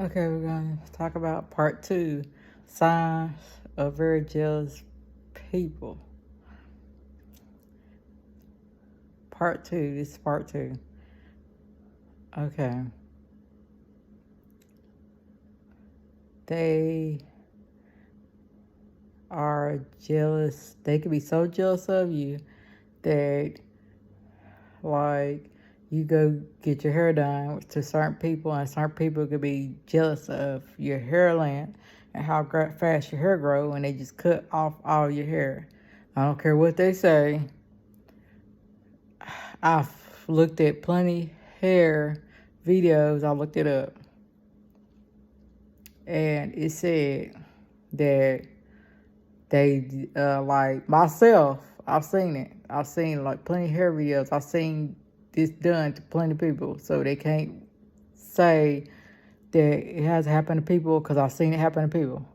Okay, we're going to talk about part two, signs of very jealous people. Part two, this is part two. Okay. They are jealous. They can be so jealous of you that, like, you go get your hair done to certain people, and certain people could be jealous of your hair length and how fast your hair grow, and they just cut off all your hair. I don't care what they say. I've looked at plenty hair videos. I looked it up, and it said that they like myself. I've seen it. I've seen like plenty hair videos. I've seen this done to plenty of people, so they can't say that it has happened to people because I've seen it happen to people.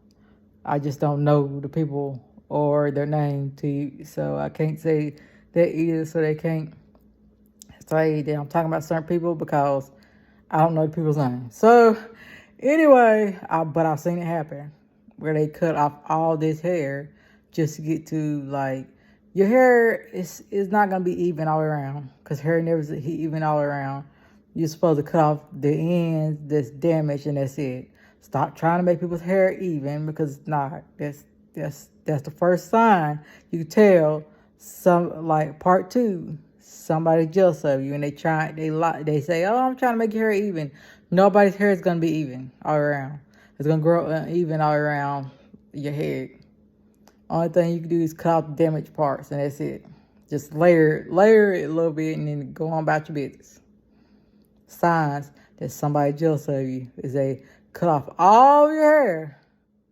I just don't know the people or their name to you, so I can't say that either. So they can't say that I'm talking about certain people because I don't know the people's names. So anyway, but I've seen it happen where they cut off all this hair just to get to, like, your hair is not gonna be even all around because hair never is even all around. You're supposed to cut off the ends that's damaged and that's it. Stop trying to make people's hair even because it's not. That's the first sign you can tell. Some, like, part two, somebody jealous of you and they say, oh, I'm trying to make your hair even. Nobody's hair is gonna be even all around. It's gonna grow even all around your head. Only thing you can do is cut out the damaged parts and that's it. Just layer it a little bit and then go on about your business. Signs that somebody jealous of you is they cut off all your hair.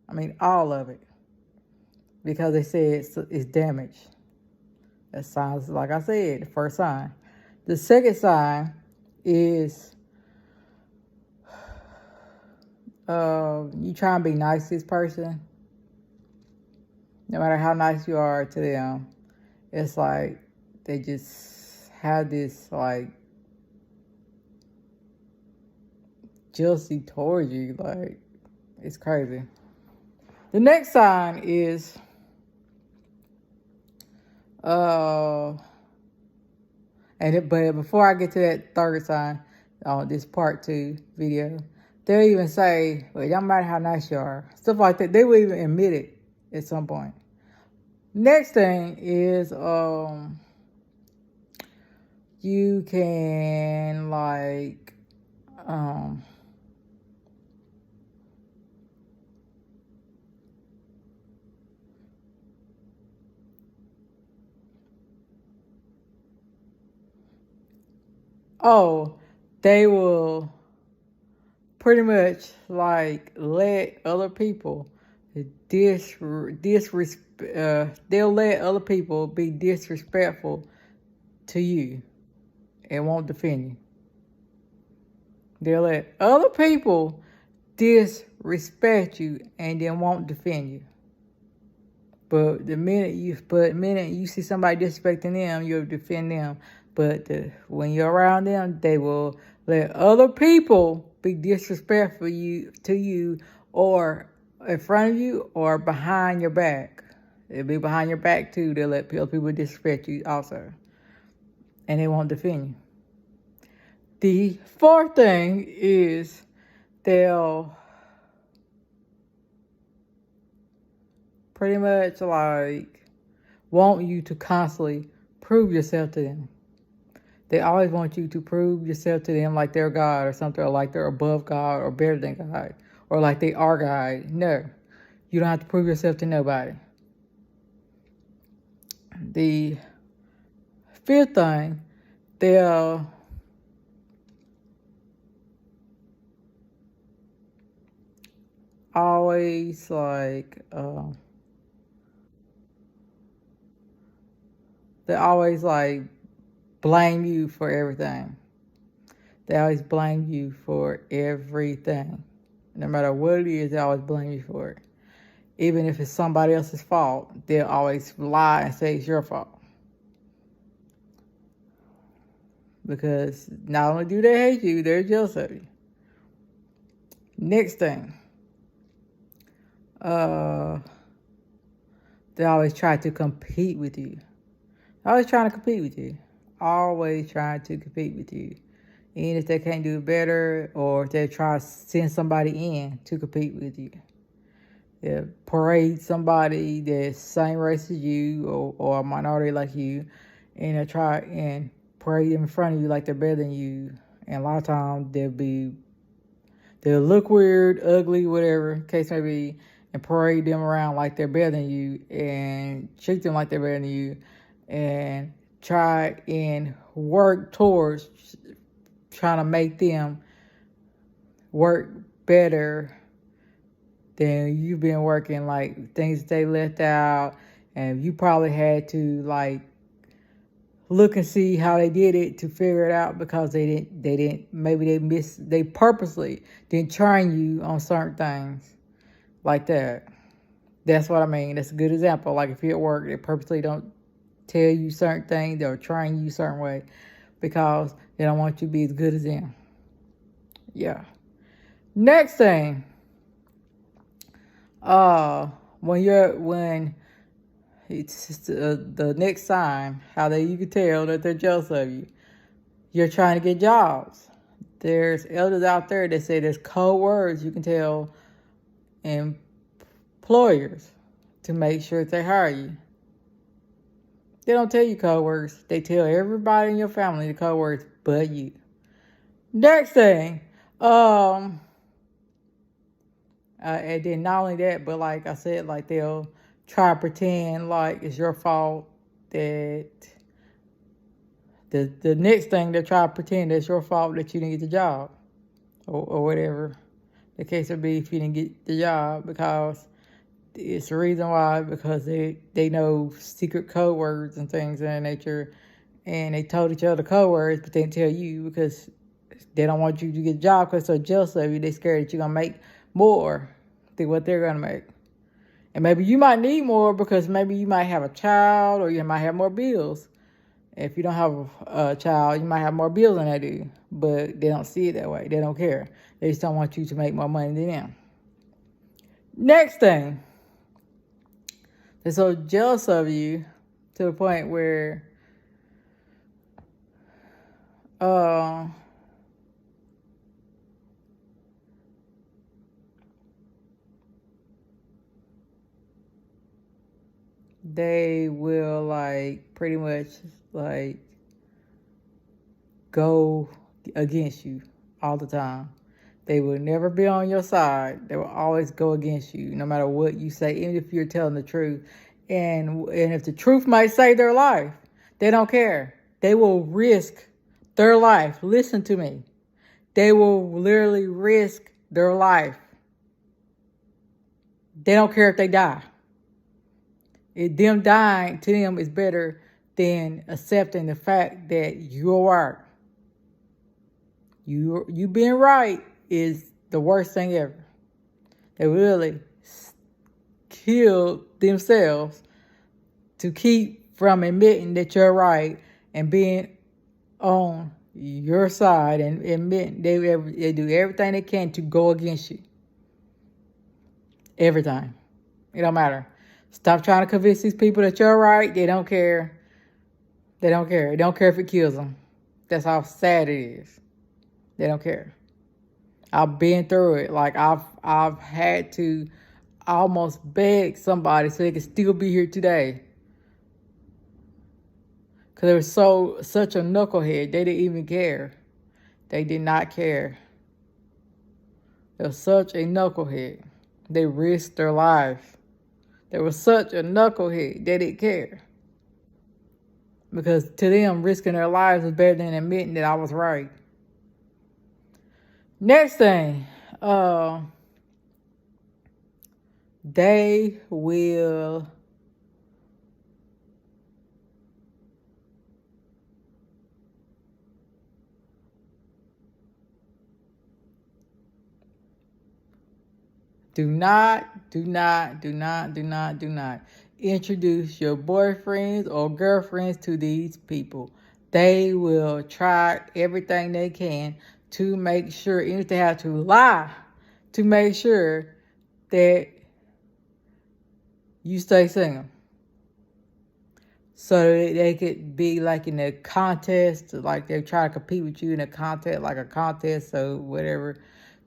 I mean, all of it. Because they say it's damaged. That signs, like I said, the first sign. The second sign is you try and be nice to this person. No matter how nice you are to them, it's like they just have this, like, jealousy towards you. Like, it's crazy. The next sign is but before I get to that third sign on this part two video, they'll even say, well, y'all matter how nice you are. Stuff like that. They will even admit it at some point. Next thing is you can, like, they will pretty much, like, let other people they'll let other people be disrespectful to you and won't defend you. They'll let other people disrespect you and then won't defend you. But the minute you see somebody disrespecting them, you'll defend them. But when you're around them, they will let other people be disrespectful to you, or in front of you, or behind your back. It'll be behind your back too. They'll let other people disrespect you also, and they won't defend you. The fourth thing is they'll pretty much, like, want you to constantly prove yourself to them. They always want you to prove yourself to them like they're God or something, or like they're above God or better than God, or like they are God. No, you don't have to prove yourself to nobody. The fifth thing, they'll always, like, they always, like, blame you for everything. They always blame you for everything. No matter what it is, they always blame you for it. Even if it's somebody else's fault, they'll always lie and say it's your fault. Because not only do they hate you, they're jealous of you. Next thing, they always try to compete with you. Always trying to compete with you. Always trying to compete with you. And if they can't do better, or if they try to send somebody in to compete with you. They parade somebody that's same race as you, or a minority like you, and they try and parade them in front of you like they're better than you. And a lot of times they'll look weird, ugly, whatever case may be, and parade them around like they're better than you, and treat them like they're better than you, and try and work towards trying to make them work better than you've been working, like things they left out, and you probably had to like look and see how they did it to figure it out, because they purposely didn't train you on certain things like that. That's what I mean. That's a good example. Like if you're at work, they purposely don't tell you certain things, they'll train you a certain way because they don't want you to be as good as them. Yeah. Next thing, when it's just, the next sign, you can tell that they're jealous of you. You're trying to get jobs. There's elders out there that say there's code words you can tell employers to make sure that they hire you. They don't tell you code words. They tell everybody in your family the code words but you. Next thing, and then not only that, but like I said, like they'll try to pretend like it's your fault that the next thing they'll try to pretend it's your fault that you didn't get the job, or whatever the case would be if you didn't get the job, because it's the reason why, because they know secret code words and things of that nature, and they told each other code words, but they didn't tell you because they don't want you to get a job because they're jealous of you. They're scared that you're going to make more than what they're going to make. And maybe you might need more because maybe you might have a child, or you might have more bills. If you don't have a child, you might have more bills than they do. But they don't see it that way. They don't care. They just don't want you to make more money than them. Next thing, they're so jealous of you to the point where they will like pretty much like go against you all the time. They will never be on your side. They will always go against you, no matter what you say, even if you're telling the truth. And if the truth might save their life, they don't care. They will risk their life. Listen to me. They will literally risk their life. They don't care if they die. Them dying to them is better than accepting the fact that you're right. You being right is the worst thing ever. They really kill themselves to keep from admitting that you're right and being on your side, and admitting they do everything they can to go against you. Everything. It don't matter. Stop trying to convince these people that you're right. They don't care. They don't care. They don't care if it kills them. That's how sad it is. They don't care. I've been through it. Like I've had to almost beg somebody so they could still be here today. Because they were such a knucklehead. They didn't even care. They did not care. They were such a knucklehead. They risked their life. They were such a knucklehead. They didn't care. Because to them, risking their lives was better than admitting that I was right. Next thing, they will do not introduce your boyfriends or girlfriends to these people. They will try everything they can to make sure, even if they have to lie to make sure that you stay single. So they could be like in a contest, like they try to compete with you in a contest, like a contest or whatever,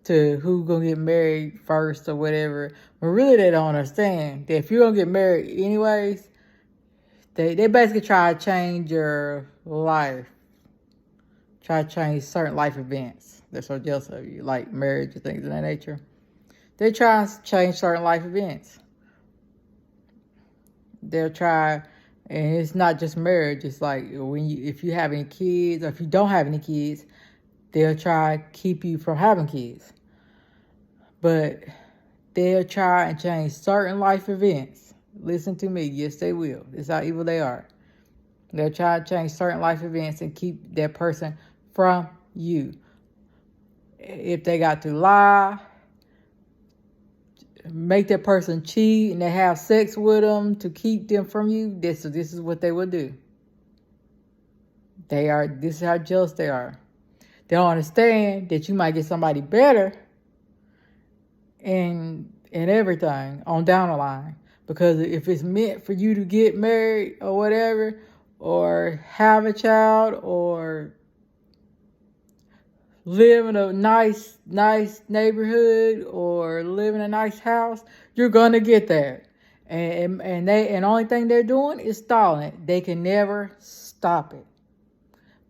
to who gonna get married first or whatever. But really they don't understand that if you're gonna get married anyways, they basically try to change your life. Try to change certain life events. They're so jealous of you, like marriage and things of that nature. They try to change certain life events. They'll try, and it's not just marriage. It's like if you have any kids or if you don't have any kids, they'll try to keep you from having kids. But they'll try and change certain life events. Listen to me. Yes, they will. It's how evil they are. They'll try to change certain life events and keep that person from you. If they got to lie, make that person cheat, and they have sex with them to keep them from you, this is what they will do. This is how jealous they are. They don't understand that you might get somebody better and everything on down the line. Because if it's meant for you to get married or whatever, or have a child, or live in a nice neighborhood, or live in a nice house, you're gonna get that. And the only thing they're doing is stalling it. They can never stop it.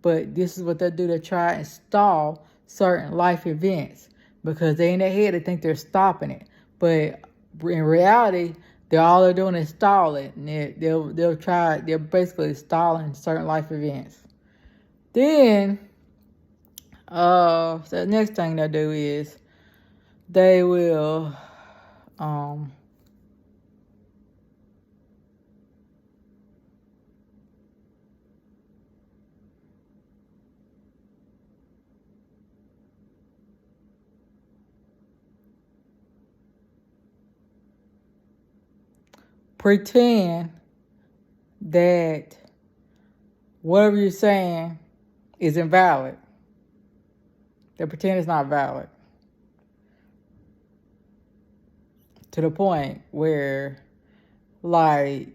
But this is what they do. They try and stall certain life events because they in their head they think they're stopping it. But in reality, all they're doing is stalling. And they're basically stalling certain life events. Then the next thing they do is they will pretend that whatever you're saying is invalid. They pretend it's not valid. To the point where, like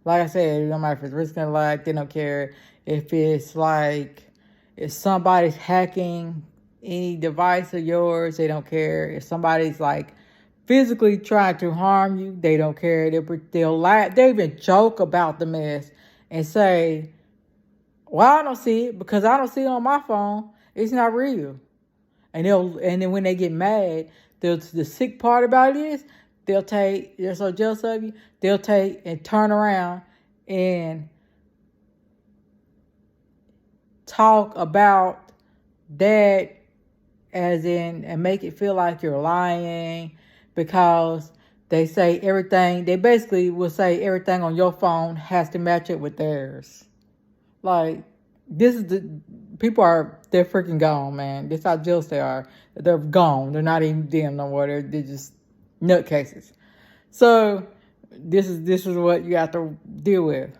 I said, no matter if it's risking their life, they don't care. If it's like, if somebody's hacking any device of yours, they don't care. If somebody's like physically trying to harm you, they don't care. They'll laugh. They even joke about the mess and say, well, I don't see it because I don't see it on my phone. It's not real. And then when they get mad, the sick part about it is they're so jealous of you, they'll take and turn around and talk about that as in, and make it feel like you're lying because they basically will say everything on your phone has to match it with theirs. Like, they're freaking gone, man. This is how jealous they are. They're gone. They're not even them no more. They're just nutcases. So this is what you have to deal with.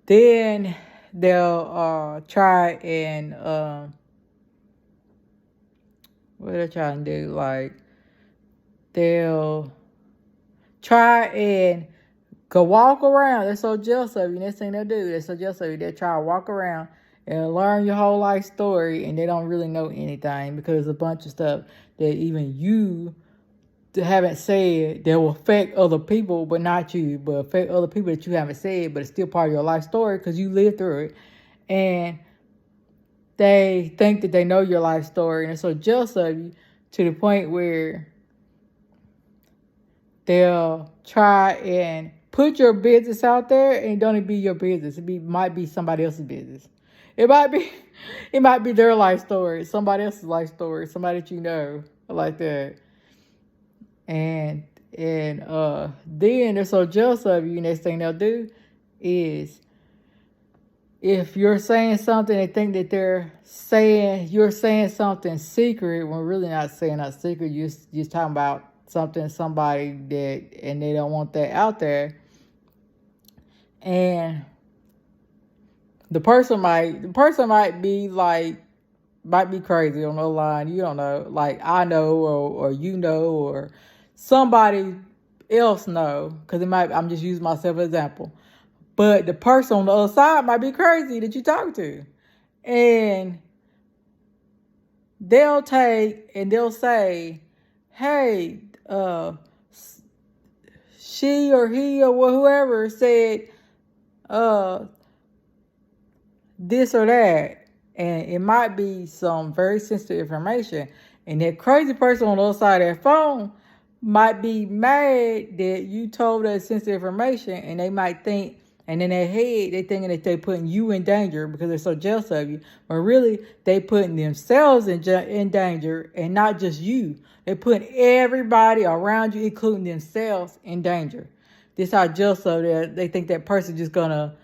Then they'll try and what they're trying to do, like they'll try and go walk around. They're so jealous of you. Next thing they'll do, they're so jealous of you. They'll try to walk around and learn your whole life story, and they don't really know anything because there's a bunch of stuff that even you haven't said that will affect other people, but not you, but affect other people that you haven't said, but it's still part of your life story because you lived through it. And they think that they know your life story, and they're so jealous of you to the point where they'll try and put your business out there, and it don't even be your business. Might be somebody else's business. It might be their life story, somebody else's life story, somebody that you know, like that. And then they're so jealous of you, next thing they'll do is, if you're saying something, they think that you're saying something secret when really not saying that secret. You're just talking about somebody and they don't want that out there. And the person might be like might be crazy on the line. You don't know. Like I know, or you know, or somebody else know. Because it might. I'm just using myself as an example. But the person on the other side might be crazy that you talk to, and they'll take and they'll say, "Hey, she or he or whoever said this or that," and it might be some very sensitive information, and that crazy person on the other side of that phone might be mad that you told that sensitive information, and they might think, and in their head they thinking that they putting you in danger because they're so jealous of you, but really they putting themselves in danger, and not just you. They're putting everybody around you, including themselves, in danger. This how jealous of they think that person just gonna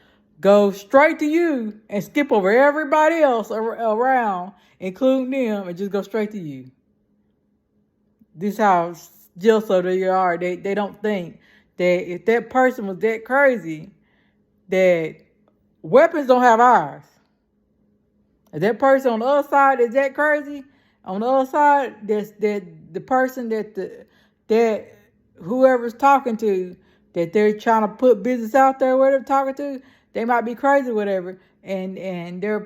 go straight to you and skip over everybody else around, including them, and just go straight to you. This how jealous of they are. They don't think that if that person was that crazy, that weapons don't have eyes. If that person on the other side is that crazy, on the other side, that the person that whoever's talking to, that they're trying to put business out there, where they're talking to, they might be crazy, whatever, and they're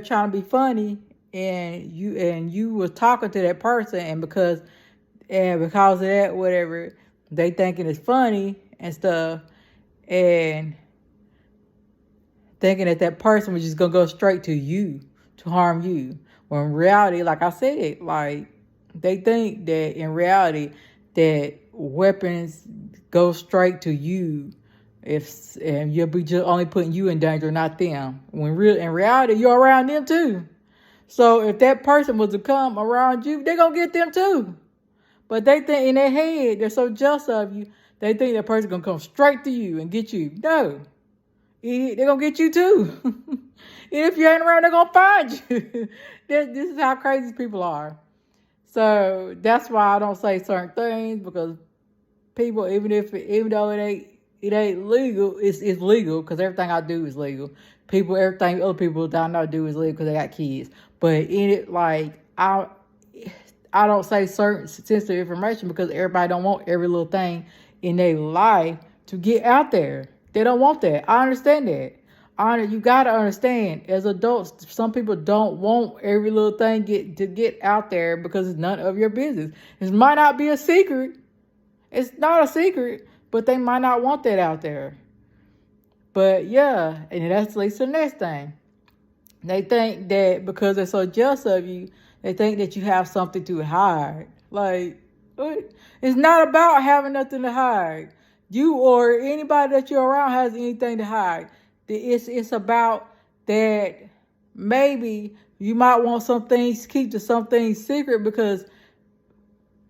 trying to be funny, and you was talking to that person, and because of that, whatever, they thinking it's funny and stuff, and thinking that person was just gonna go straight to you to harm you. When in reality, like I said, like they think that in reality that weapons go straight to you, and you'll be just only putting you in danger, not them. When in reality, you're around them too. So if that person was to come around you, they're gonna get them too. But they think in their head, they're so jealous of you, they think that person gonna come straight to you and get you. No. They're gonna get you too. And if you ain't around, they're gonna find you. This is how crazy people are. So that's why I don't say certain things, because people, even though it ain't legal, it's legal, because everything I do is legal. Everything other people that I know do is legal because they got kids. But in it, like I don't say certain sensitive information because everybody don't want every little thing in their life to get out there. They don't want that. I understand that. You got to understand, as adults, some people don't want every little thing to get out there because it's none of your business. It might not be a secret. It's not a secret, but they might not want that out there. But yeah, and that's at least the next thing. They think that because they're so jealous of you, they think that you have something to hide. Like, it's not about having nothing to hide. You or anybody that you're around has anything to hide. It's about that maybe you might want some things, keep some things secret, because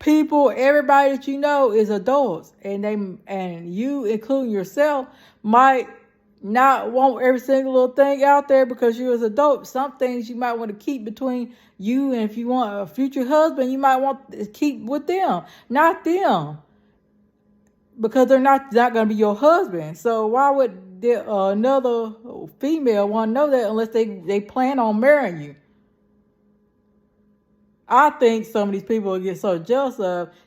everybody that you know is adults, and you, including yourself, might not want every single little thing out there because you're an adult. Some things you might want to keep between you, and if you want a future husband, you might want to keep with them, not them. Because they're not going to be your husband. So why would another female want to know that unless they plan on marrying you? I think some of these people get so jealous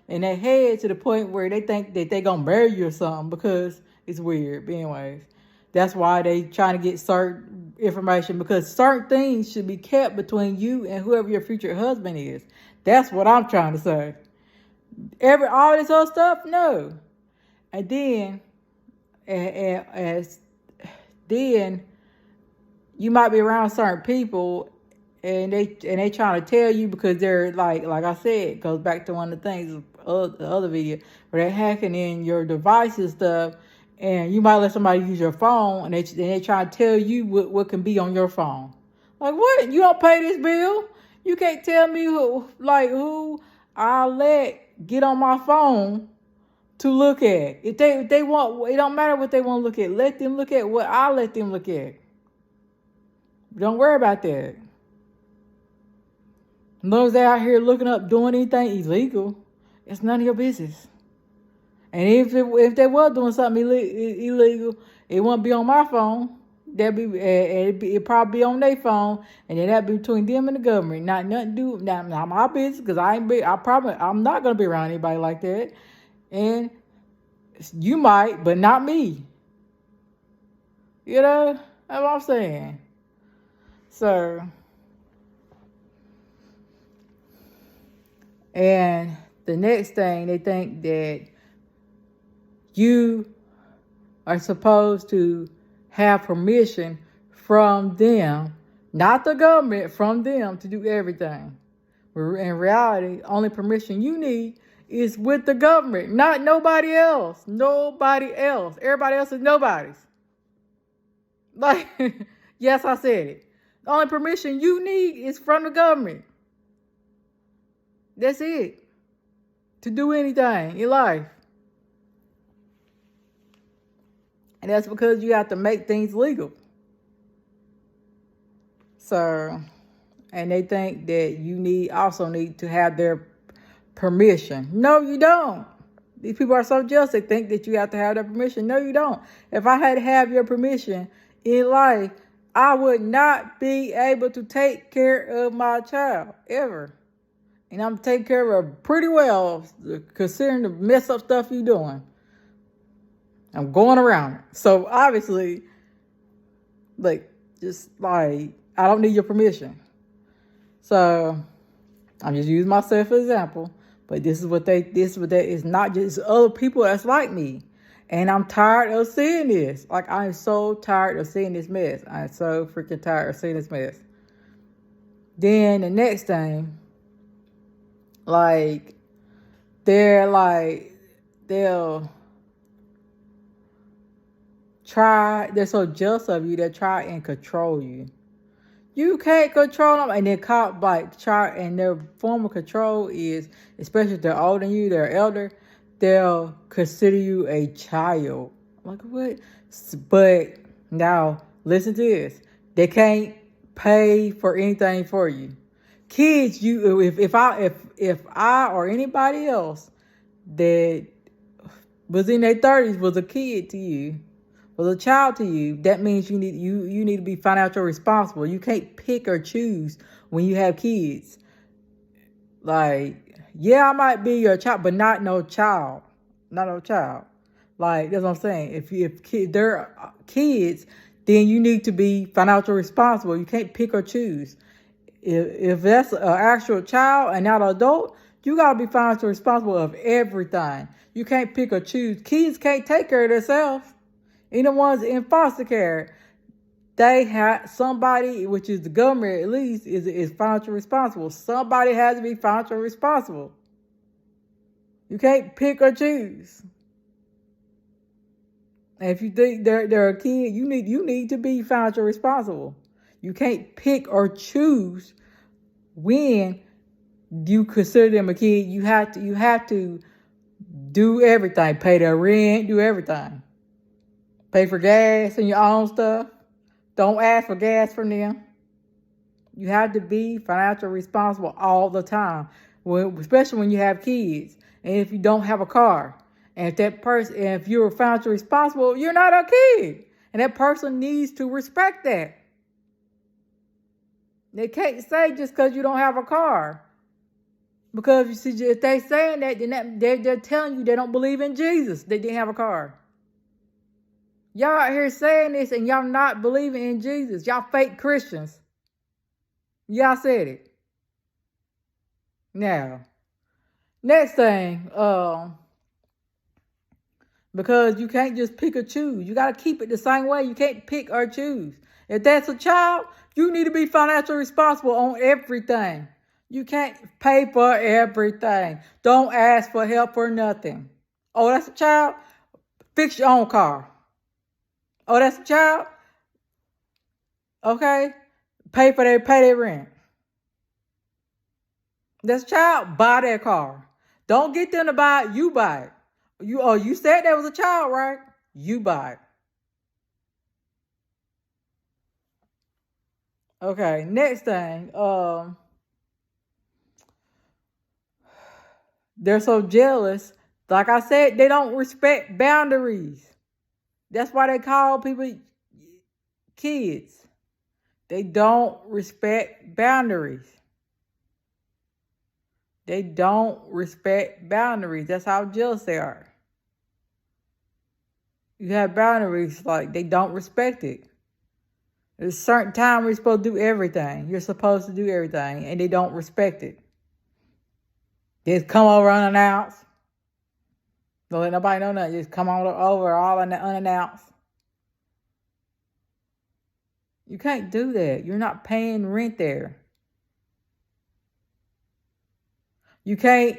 in their head to the point where they think that they're going to marry you or something, because it's weird. But anyways, that's why they trying to get certain information, because certain things should be kept between you and whoever your future husband is. That's what I'm trying to say. All this other stuff, no. And then, then you might be around certain people, and they trying to tell you, because they're like I said, it goes back to one of the things of the other video, where they're hacking in your device and stuff, and you might let somebody use your phone, and they try to tell you what can be on your phone. Like, what? You don't pay this bill? You can't tell me who I let get on my phone to look at. If they want, it don't matter what they want to look at. Let them look at what I let them look at. Don't worry about that. As long as they're out here looking up, doing anything illegal, it's none of your business. And if they were doing something illegal, it won't be on my phone. It probably be on their phone, and then that be between them and the government. Not nothing to do. Not my business, because I'm not gonna be around anybody like that. And you might, but not me. You know, that's what I'm saying. So, and the next thing, they think that you are supposed to have permission from them, not the government, from them to do everything. In reality, only permission you need is with the government, not nobody else. Nobody else. Everybody else is nobody's. Like, yes, I said it. The only permission you need is from the government. That's it. To do anything in life. And that's because you have to make things legal. So, and they think that you also need to have their permission. No, you don't. These people are so jealous, they think that you have to have their permission. No, you don't. If I had to have your permission in life, I would not be able to take care of my child, ever. And I'm taking care of her pretty well, considering the mess up stuff you're doing. I'm going around it. So obviously, I don't need your permission. So I'm just using myself as an example. But this is what it's not just other people that's like me. And I'm tired of seeing this. Like, I'm so tired of seeing this mess. I'm so freaking tired of seeing this mess. Then the next thing, they'll try, they're so jealous of you, they'll try and control you. You can't control them, and and their form of control is, especially if they're older than you, they're elder, they'll consider you a child. Like, what? But now, listen to this. They can't pay for anything for you. Kids, if I or anybody else that was in their 30s was a kid to you, was a child to you, that means you need to be financially responsible. You can't pick or choose when you have kids. Like, yeah, I might be your child, but not no child. Not no child. Like, that's what I'm saying. If they're kids, then you need to be financially responsible. You can't pick or choose. If that's an actual child and not an adult, you got to be financially responsible of everything. You can't pick or choose. Kids can't take care of themselves. Even the ones in foster care, they have somebody, which is the government at least, is financially responsible. Somebody has to be financially responsible. You can't pick or choose. And if you think they're a kid, you need to be financially responsible. You can't pick or choose when you consider them a kid. You have to do everything. Pay their rent, do everything. Pay for gas and your own stuff. Don't ask for gas from them. You have to be financially responsible all the time, especially when you have kids and if you don't have a car. And if you're financially responsible, you're not a kid. And that person needs to respect that. They can't say just because you don't have a car. Because you see, if they saying that, then they're telling you they don't believe in Jesus. They didn't have a car. Y'all out here saying this and y'all not believing in Jesus. Y'all fake Christians. Y'all said it. Now, next thing, because you can't just pick or choose. You got to keep it the same way. You can't pick or choose. If that's a child, you need to be financially responsible on everything. You can't pay for everything. Don't ask for help for nothing. Oh, that's a child? Fix your own car. Oh, that's a child? Okay. Pay their rent. That's a child? Buy their car. Don't get them to buy it, you buy it. You said that was a child, right? You buy it. Okay, next thing. They're so jealous. Like I said, they don't respect boundaries. That's why they call people kids. They don't respect boundaries. They don't respect boundaries. That's how jealous they are. You have boundaries, like they don't respect it. There's a certain time you're supposed to do everything. You're supposed to do everything, and they don't respect it. They just come over unannounced. Don't let nobody know nothing. Just come on over all unannounced. You can't do that. You're not paying rent there. You can't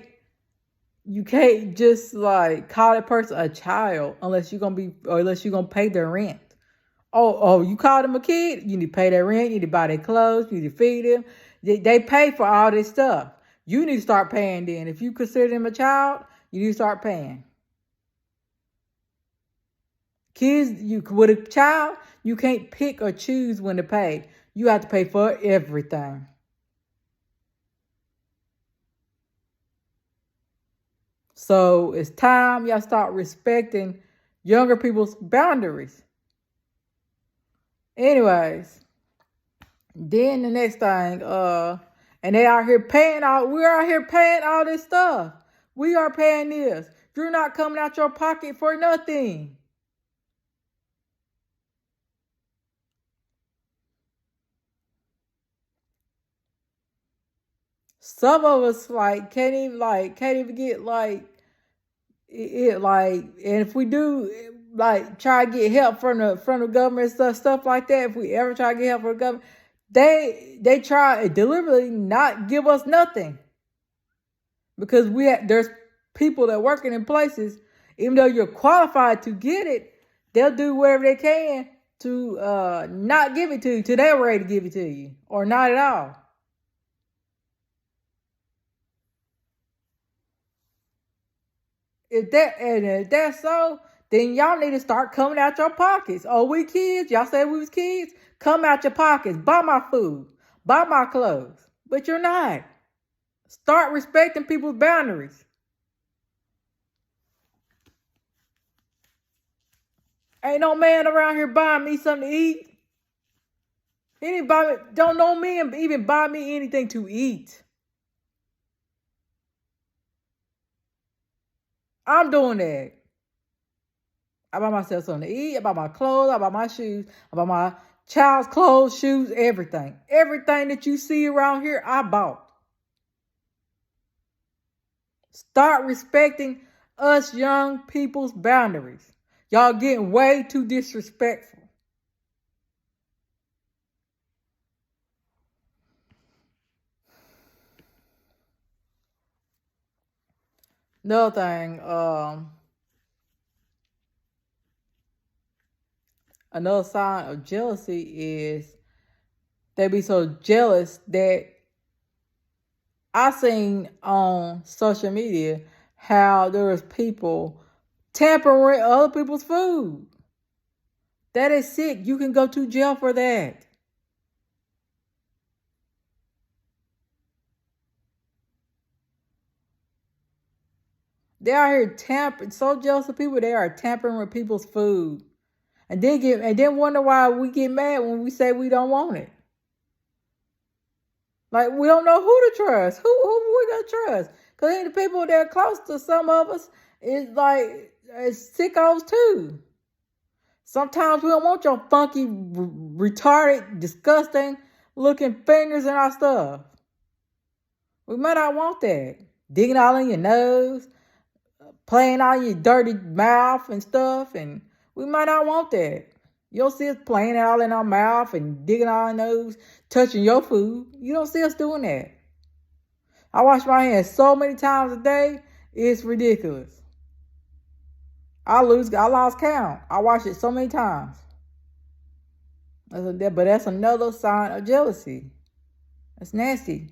just like call that person a child unless you're gonna pay their rent. Oh, you call them a kid, you need to pay their rent, you need to buy their clothes, you need to feed them. They pay for all this stuff. You need to start paying then. If you consider them a child, you need to start paying. Kids, with a child, you can't pick or choose when to pay. You have to pay for everything. So it's time y'all start respecting younger people's boundaries. Anyways, then the next thing, and we're out here paying all this stuff. We are paying this. You're not coming out your pocket for nothing. Some of us can't even get and if we do try to get help from the government stuff like that, if we ever try to get help from the government, they try to deliberately not give us nothing, because there's people that working in places, even though you're qualified to get it, they'll do whatever they can to not give it to you till they're ready to give it to you, or not at all. If that's so, then y'all need to start coming out your pockets. Oh, we kids? Y'all said we was kids? Come out your pockets. Buy my food. Buy my clothes. But you're not. Start respecting people's boundaries. Ain't no man around here buying me something to eat. Don't no man even buy me anything to eat. I'm doing that. I buy myself something to eat. I buy my clothes. I buy my shoes. I buy my child's clothes, shoes, everything. Everything that you see around here, I bought. Start respecting us young people's boundaries. Y'all getting way too disrespectful. Another thing, another sign of jealousy is they be so jealous that I seen on social media how there was people tampering other people's food. That is sick. You can go to jail for that. They are here so jealous of people, they are tampering with people's food. And then wonder why we get mad when we say we don't want it. Like, we don't know who to trust. Who we gonna trust? Because the people that are close to some of us is sickos too. Sometimes we don't want your funky, retarded, disgusting looking fingers in our stuff. We might not want that. Digging all in your nose, playing all your dirty mouth and stuff, and we might not want that. You'll see us playing all in our mouth and digging our nose, touching your food. You don't see us doing that. I wash my hands so many times a day, it's ridiculous. I lost count. I wash it so many times. But that's another sign of jealousy. That's nasty.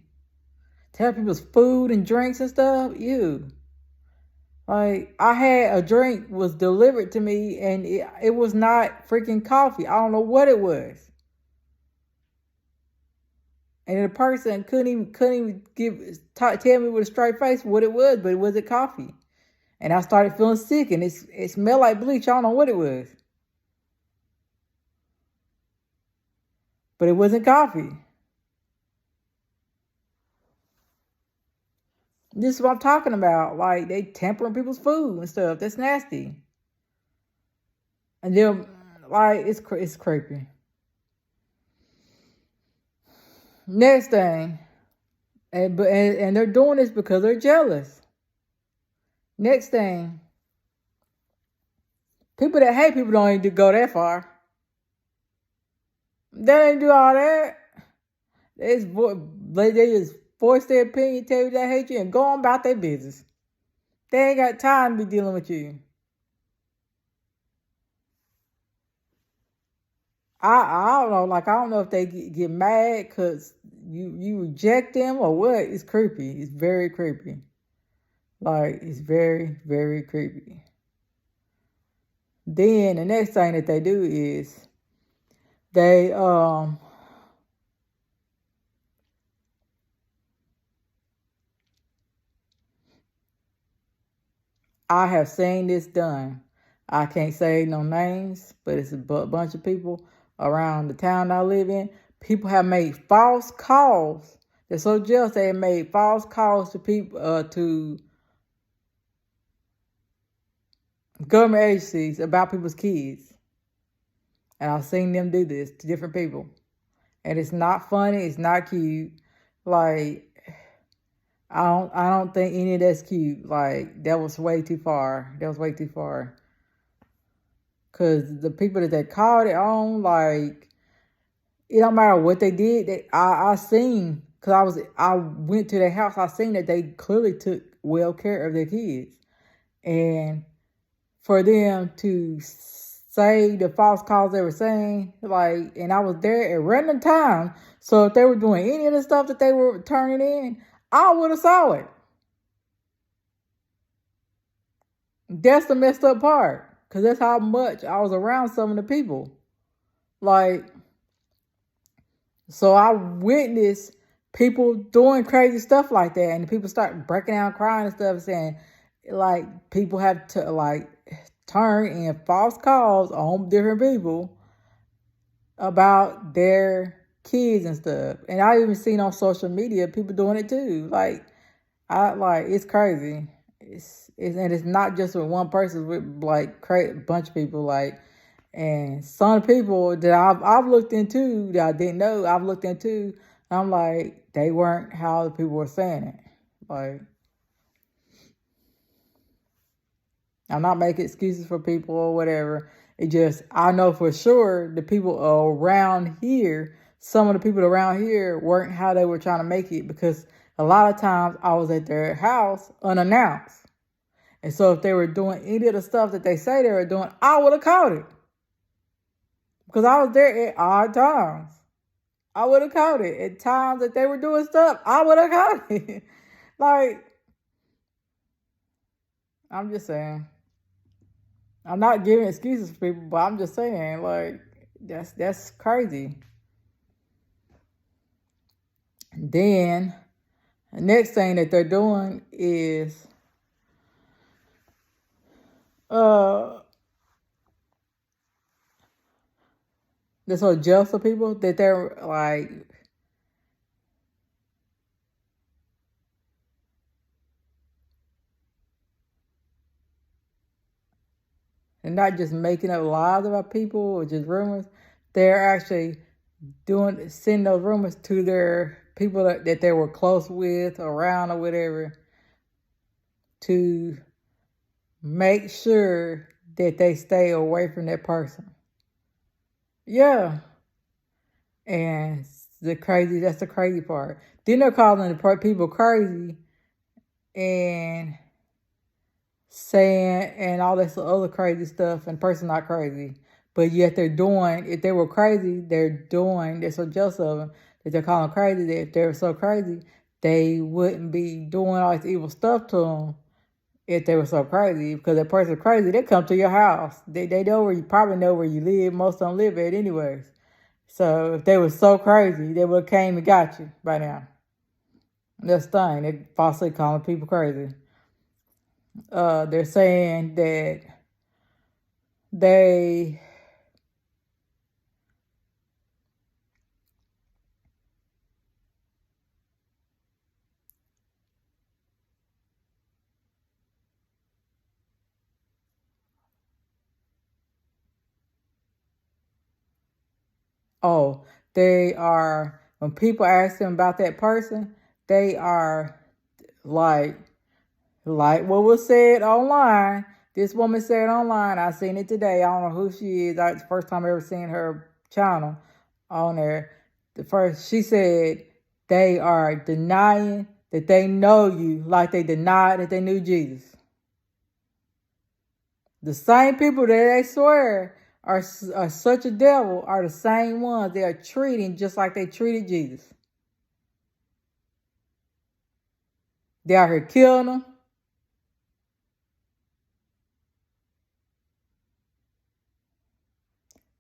Tell people's food and drinks and stuff, ew. Like, I had a drink was delivered to me, and it was not freaking coffee. I don't know what it was. And the person couldn't even tell me with a straight face what it was, but it wasn't coffee. And I started feeling sick, and it smelled like bleach. I don't know what it was. but it wasn't coffee. This is what I'm talking about. Like, they tampering people's food and stuff. That's nasty. And then, like, it's creepy. Next thing, and they're doing this because they're jealous. Next thing, people that hate people don't need to go that far. They ain't do all that. They just voice their opinion, tell you they hate you, and go on about their business. They ain't got time to be dealing with you. I don't know. Like, I don't know if they get mad because you reject them or what. It's creepy. It's very creepy. Like, it's very, very creepy. Then the next thing that they do is they I have seen this done. I can't say no names, but it's a bunch of people around the town I live in. People have made false calls. They're so jealous they have made false calls to people to government agencies about people's kids. And I've seen them do this to different people. And it's not funny, it's not cute. Like, I don't think any of that's cute. Like, that was way too far. That was way too far. Cause the people that they called it on, like, it don't matter what they did. I seen, cause I went to their house. I seen that they clearly took well care of their kids, and for them to say the false calls they were saying, like, and I was there at random times. So if they were doing any of the stuff that they were turning in, I would have saw it. That's the messed up part. Because that's how much I was around some of the people. Like, so I witnessed people doing crazy stuff like that. And people start breaking down crying and stuff, saying, like, people have to, like, turn in false calls on different people about their kids and stuff. And I even seen on social media people doing it too. Like, it's crazy. And it's not just with one person, with like a bunch of people. Like, and some people that I've looked into that I didn't know I've looked into, I'm like, they weren't how the people were saying it. Like, I'm not making excuses for people or whatever. It just, I know for sure the people around here, some of the people around here weren't how they were trying to make it, because a lot of times I was at their house unannounced. And so if they were doing any of the stuff that they say they were doing, I would have caught it. Because I was there at odd times. I would have caught it. At times that they were doing stuff, I would have caught it. Like, I'm just saying. I'm not giving excuses for people, but I'm just saying, like, that's crazy. Then the next thing that they're doing is they're so jealous of people that they're like, they're not just making up lies about people or just rumors. They're actually sending those rumors to their people that they were close with, around or whatever, to make sure that they stay away from that person. Yeah. And that's the crazy part. Then they're calling the people crazy and saying and all this other crazy stuff, and the person not crazy. But yet if they were crazy, they're so jealous of them that they're calling them crazy, that if they were so crazy, they wouldn't be doing all this evil stuff to them if they were so crazy. Because that person's crazy, they come to your house. They know where you probably know where you live. Most of them live at anyways. So if they were so crazy, they would have came and got you by now. That's the thing. They falsely calling people crazy. They're saying that they Oh, they are, when people ask them about that person, they are like, what was said online. This woman said online, I seen it today. I don't know who she is. That's the first time I ever seen her channel on there. She said they are denying that they know you like they denied that they knew Jesus. The same people that they swear are such a devil are the same ones they are treating just like they treated Jesus. They out here killing them.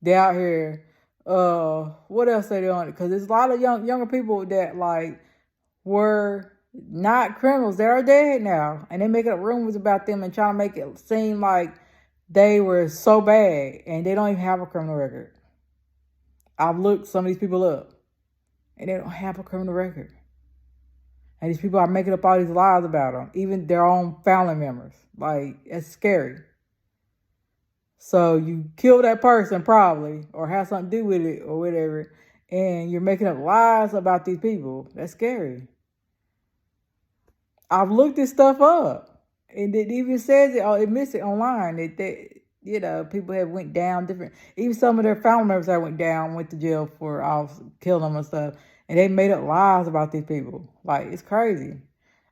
They out here, what else are they on? Because there's a lot of younger people that like were not criminals. They are dead now, and they making up rumors about them and trying to make it seem like they were so bad, and they don't even have a criminal record. I've looked some of these people up, and they don't have a criminal record. And these people are making up all these lies about them, even their own family members. Like, it's scary. So you kill that person probably, or have something to do with it, or whatever, and you're making up lies about these people. That's scary. I've looked this stuff up, and it even says it admits it online that people have went down different. Even some of their family members that went to jail for killing them and stuff, and they made up lies about these people. Like, it's crazy.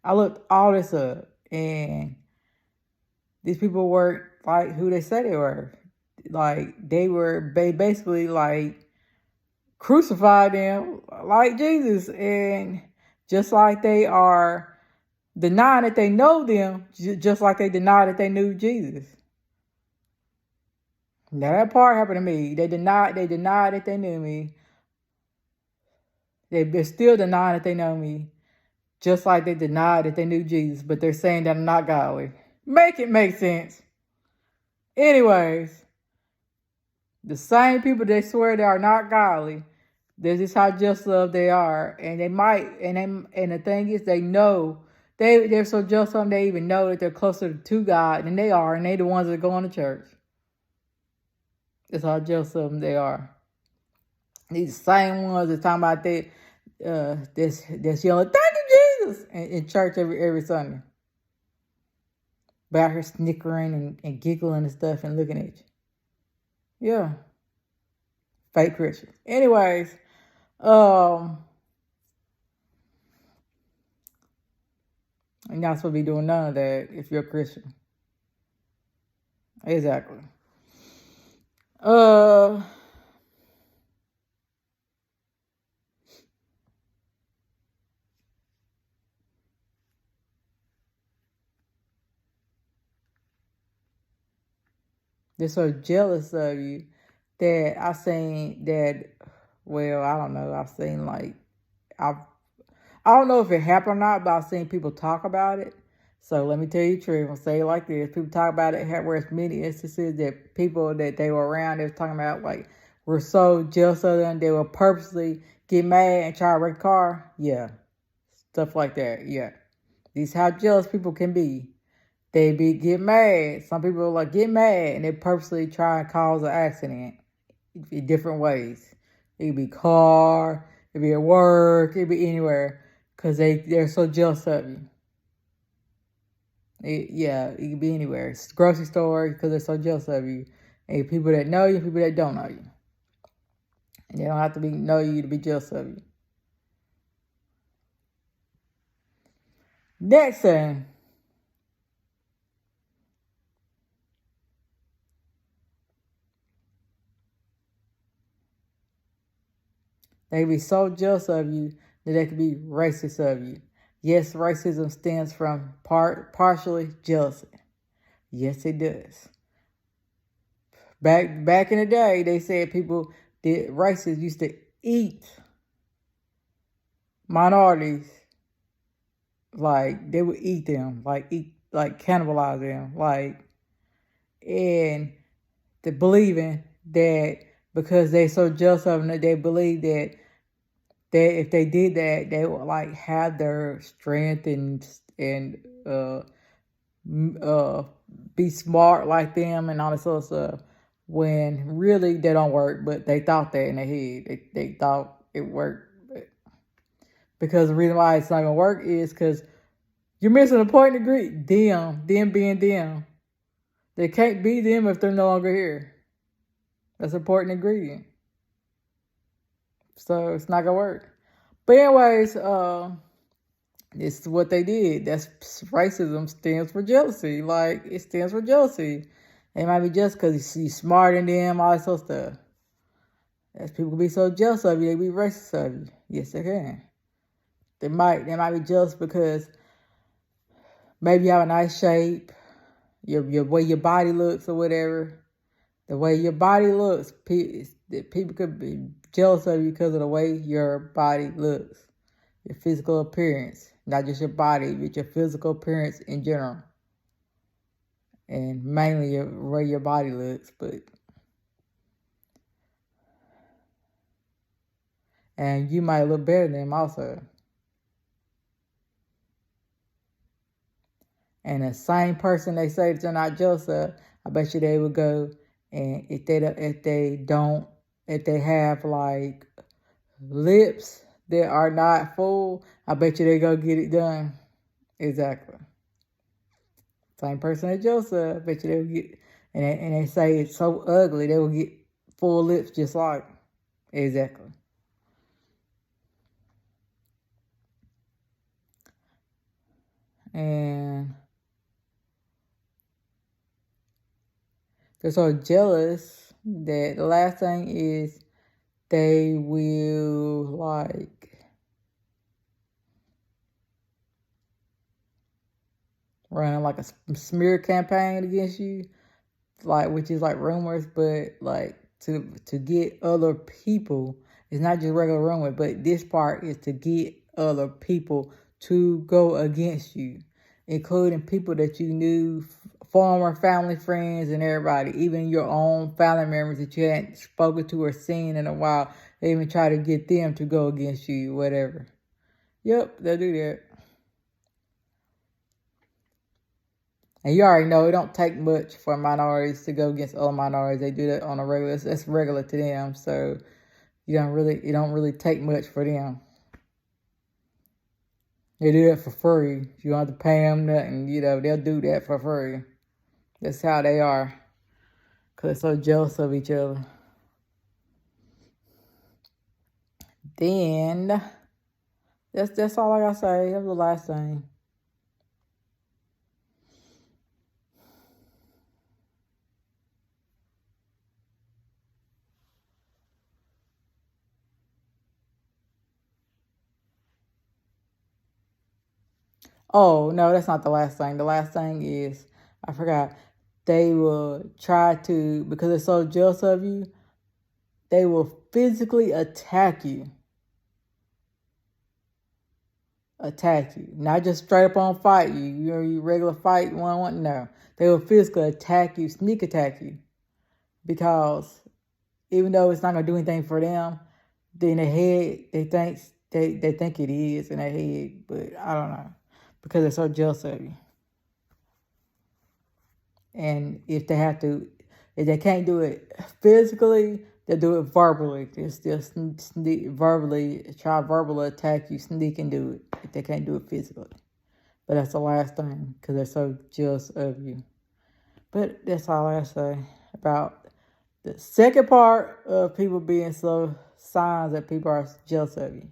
I looked all this up, and these people weren't like who they said they were. Like, they basically like crucified them like Jesus, and just like they are denying that they know them, just like they deny that they knew Jesus. Now that part happened to me. They denied that they knew me. They're still denying that they know me, just like they denied that they knew Jesus, but they're saying that I'm not godly. Make it make sense. Anyways, the same people they swear they are not godly, this is how just love they are, and they might, and the thing is, they know they're so just of them, they even know that they're closer to God than they are, and they the ones that go to church. That's how just of them they are. These same ones that talking about this yelling, "Thank you, Jesus," in church every Sunday. About her snickering and giggling and stuff and looking at you. Yeah. Fake Christians. Anyways, you're not supposed to be doing none of that if you're a Christian. Exactly. They're so jealous of you that I've seen that, well, I don't know. I've seen like, I don't know if it happened or not, but I've seen people talk about it. So let me tell you the truth. I'll say it like this. People talk about it where it's many instances that people that they were around, they were talking about like, were so jealous of them, they will purposely get mad and try to wreck a car. Yeah. Stuff like that. Yeah. These how jealous people can be. They get mad. Some people like get mad and they purposely try and cause an accident in different ways. It could be car, it could be at work, it could be anywhere, because they're so jealous of you. It could be anywhere. It's grocery store because they're so jealous of you. And people that know you, people that don't know you. And they don't have to know you to be jealous of you. Next thing. They be so jealous of you that they could be racist of you. Yes, racism stems from partially jealousy. Yes, it does. Back in the day, they said racists used to eat minorities, like they would eat them, like cannibalize them, and they believing that because they're so jealous of them, that they believe that if they did that, they would like have their strength and be smart like them and all this other stuff. when really they don't work, but they thought that in their head. They thought it worked. But because the reason why it's not going to work is because you're missing the point and degree. Them being them. They can't be them if they're no longer here. That's an important ingredient. So it's not going to work. But anyways, this is what they did. That's racism stands for jealousy. Like, it stands for jealousy. It might be just because you're smarter than them, all that sort of stuff. As people can be so jealous of you, they be racist of you. Yes, they can. They might be jealous because maybe you have a nice shape, your way your body looks or whatever. The way your body looks, people could be jealous of you because of the way your body looks. Your physical appearance. Not just your body, but your physical appearance in general. And mainly the way your body looks, and you might look better than them also. And the same person they say that they're not jealous of, I bet you they would go and if they have like lips that are not full, I bet you they go get it done. Exactly. Same person that jealous of, I bet you they would get, and they say it's so ugly, they will get full lips just like. Exactly. And they're so jealous that the last thing is they will like run like a smear campaign against you, like which is like rumors, but like to get other people. It's not just regular rumor, but this part is to get other people to go against you, including people that you knew, former family, friends, and everybody, even your own family members that you hadn't spoken to or seen in a while. They even try to get them to go against you, whatever. Yep, they'll do that. And you already know it don't take much for minorities to go against other minorities. They do that on a regular. That's regular to them. So it don't really take much for them. They do that for free. You don't have to pay them nothing. They'll do that for free. That's how they are. Because they're so jealous of each other. Then, that's all I gotta say. That was the last thing. Oh, no, that's not the last thing. The last thing is, I forgot, they will try to, because they're so jealous of you, they will physically attack you. Not just straight up on fight you. You regular fight one. No, they will physically attack you, sneak attack you, because even though it's not gonna do anything for them, in their head they think it is in their head, but I don't know, because they're so jealous of you. And if they can't do it physically, they do it verbally. Just verbally attack you, sneak and do it if they can't do it physically. But that's the last thing because they're so jealous of you. But that's all I say about the second part of people being so signs that people are jealous of you.